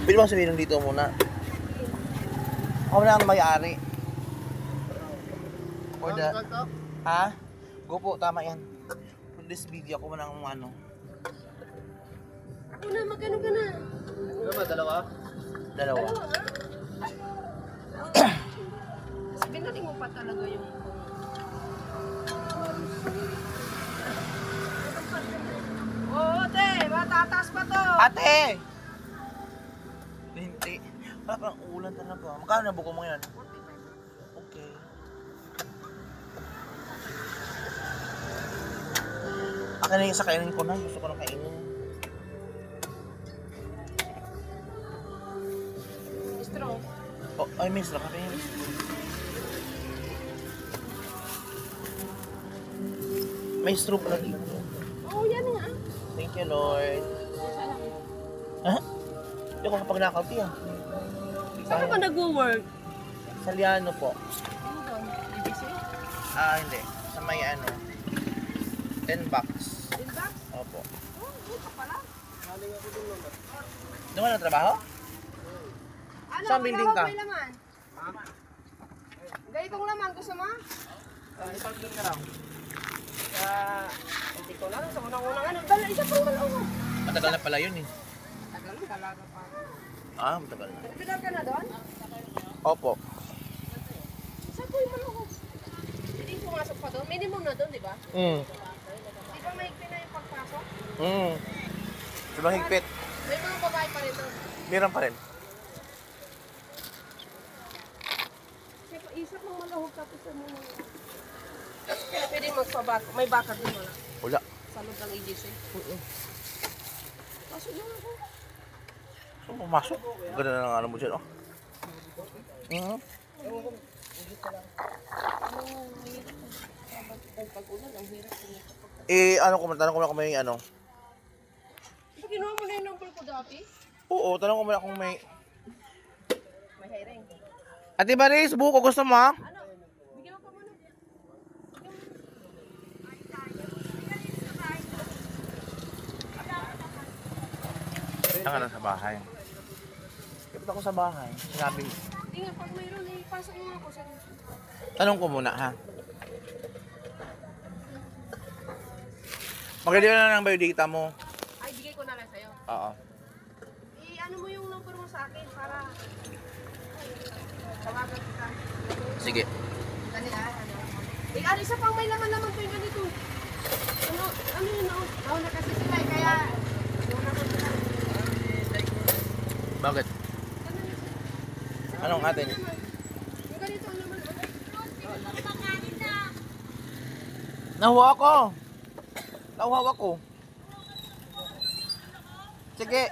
Pwede mo sabihin dito muna. Ako na ang may-ari. For the... Ha? Go po, tama yan. For this video, ako muna ang ano. Ako na, magkano ka na? Ano ba, dalawa? Dalawa. Binaling mo pa talaga yung... Oo, te! Matataas pa to! Ate! Hindi. Wala pang ulan talaga. Magkano na buko mo yan? Okay. Akin na yung isa kainin ko na. Gusto ko na kainin. Straw. Oh, ay, miss na kape. May straw pala dito. Oo, yan nga. Thank you, Lord. Ha? Hindi ko kapag nakauti ah. Saan ka ba nag-work? Sa Liano po. Ano doon? ABC? Hindi. Sa may ano. 10 bucks. In box? Opo. Oo, doon ka pala. Doon ka nagtrabaho? Ano, Saan building ka? may laman? Ganitong laman, gusto mo? Ipag-doon ka lang. Hindi ko lang, sa unang-unang ano. Dala, isa pang malawa. Matagal na pala yun eh. Tagal, dalaga pa. Matagal na. Pilar ka na doon? Opo. Saan ko yung malawa? Hindi pumasok pa doon. Minimum na doon, di ba? Di ba may na yung pagpasok? Diba higpit? May mga babae pa rin doon. Meron pa rin. Kasi isip mong malahog tapos ano mo. Pwede magpabak. May bakar din wala. Wala. Sa loob ng EDC. Pasok na ako. So, pumasok. Ganda na ng ano mo dyan, oh. Pag-ulan, ang hirap. Tanong ko na kung may ano. Ito, kinuha mo na yung number ko dati? Oo, tanong ko muna kung may... May hiring. Ate Baris, buko gusto mo ha? Ano? Bigyan mo pa muna. Saan ka na sa bahay? Kapit ako sa bahay. Sinabi mo. Hindi nga, pag mayroon, ipasok mo ako sa... Tanong ko muna ha. Maganda na ng biodata mo. Ay, bigay ko na lang sa'yo. Oo. I-ano mo yung number mo sa akin para... Tawagan kita. Sige. Dali ano. Ano, isa pang may laman-laman ko yung ganito. Ano yun, nauna kasi sila eh, kaya... Nauna ko sila. Bakit? Anong atin? Yung ganito ang laman. Nahuwa ako. Nahuwa ako. Sige.